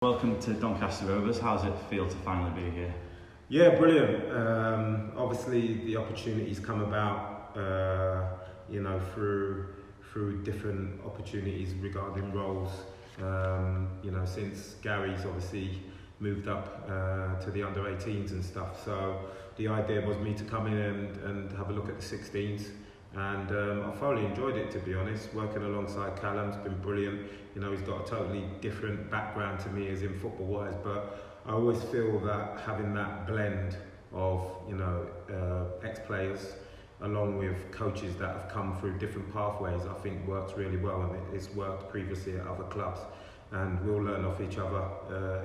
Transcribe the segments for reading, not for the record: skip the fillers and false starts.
Welcome to Doncaster Rovers. How does it feel to finally be here? Yeah, brilliant. Obviously, the opportunities come about, through different opportunities regarding roles. Since Gary's obviously moved up to the under-18s and stuff. So the idea was me to come in and have a look at the 16s. And I thoroughly enjoyed it, to be honest. Working alongside Callum's been brilliant. He's got a totally different background to me as in football-wise, but I always feel that having that blend of ex-players along with coaches that have come through different pathways, I think works really well, and it's worked previously at other clubs. And we'll learn off each other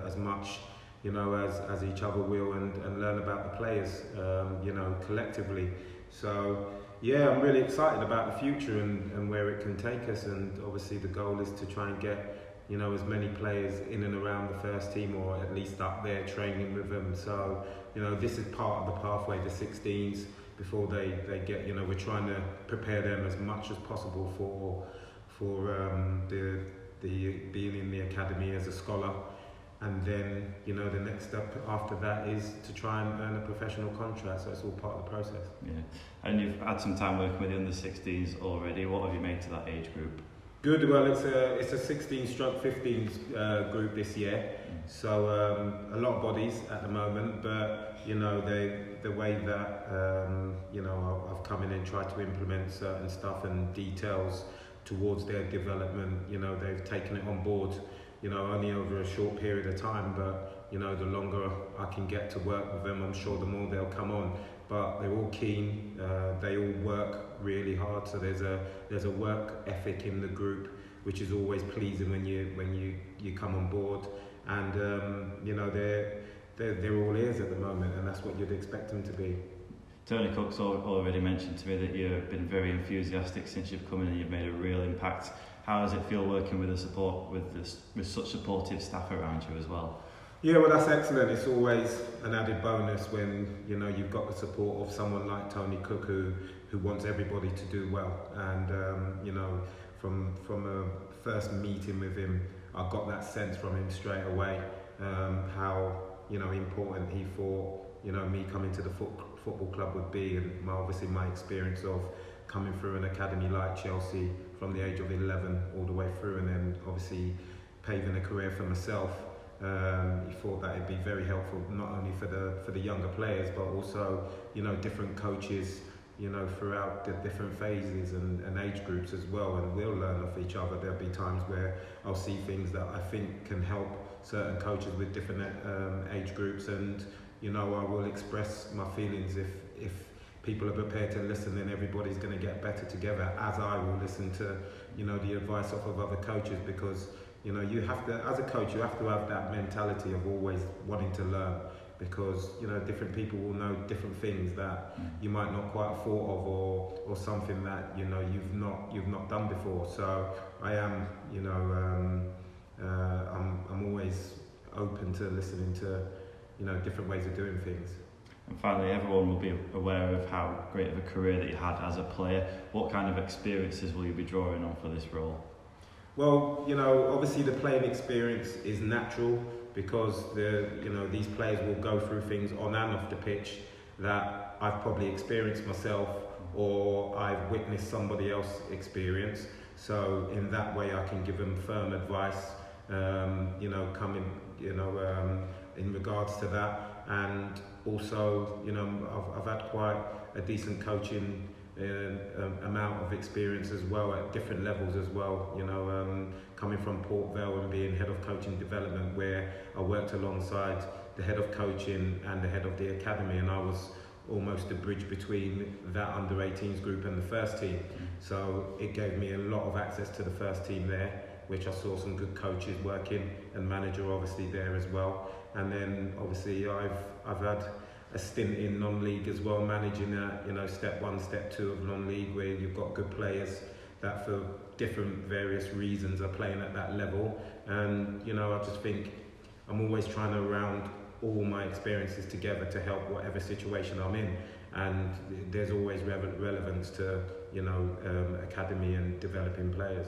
as much as each other will, and learn about the players collectively. So yeah, I'm really excited about the future and where it can take us, and obviously the goal is to try and get as many players in and around the first team, or at least up there training with them. So this is part of the pathway, the 16s, before they get, we're trying to prepare them as much as possible for the being in the academy as a scholar. And then, the next step after that is to try and earn a professional contract. So it's all part of the process. Yeah, and you've had some time working with the under-16s already. What have you made to that age group? Good. Well, it's a 16/15s group this year. So a lot of bodies at the moment, but the way that I've come in and tried to implement certain stuff and details towards their development. They've taken it on board. Only over a short period of time, but the longer I can get to work with them, I'm sure the more they'll come on. But they're all keen. They all work really hard. So there's a work ethic in the group, which is always pleasing when you come on board. And they're all ears at the moment, and that's what you'd expect them to be. Tony Cook's already mentioned to me that you've been very enthusiastic since you've come in, and you've made a real impact. How does it feel working with with such supportive staff around you as well? Yeah, well, that's excellent. It's always an added bonus when you've got the support of someone like Tony Cook who wants everybody to do well. And from a first meeting with him, I got that sense from him straight away, how important he thought me coming to the football club would be, and obviously my experience of coming through an academy like Chelsea from the age of 11 all the way through, and then obviously paving a career for myself. He thought that it'd be very helpful not only for the younger players, but also different coaches throughout the different phases and age groups as well, and we'll learn off each other. There'll be times where I'll see things that I think can help certain coaches with different age groups, and I will express my feelings. If people are prepared to listen, then everybody's going to get better together, as I will listen to the advice of other coaches, because you have to, as a coach, you have to have that mentality of always wanting to learn, because different people will know different things that you might not quite have thought of, or something that you've not done before. So I am I'm always open to listening to different ways of doing things. And finally, everyone will be aware of how great of a career that you had as a player. What kind of experiences will you be drawing on for this role? Well, obviously the playing experience is natural, because these players will go through things on and off the pitch that I've probably experienced myself, or I've witnessed somebody else experience. So in that way, I can give them firm advice, in regards to that. And also, I've had quite a decent coaching amount of experience as well, at different levels as well. Coming from Port Vale and being head of coaching development, where I worked alongside the head of coaching and the head of the academy, and I was almost the bridge between that under-18s group and the first team. So it gave me a lot of access to the first team there, which I saw some good coaches working, and manager obviously there as well. And then obviously I've had a stint in non-league as well, managing that, step 1, step 2 of non-league, where you've got good players that for different various reasons are playing at that level. And I just think I'm always trying to round all my experiences together to help whatever situation I'm in. And there's always relevance to academy and developing players.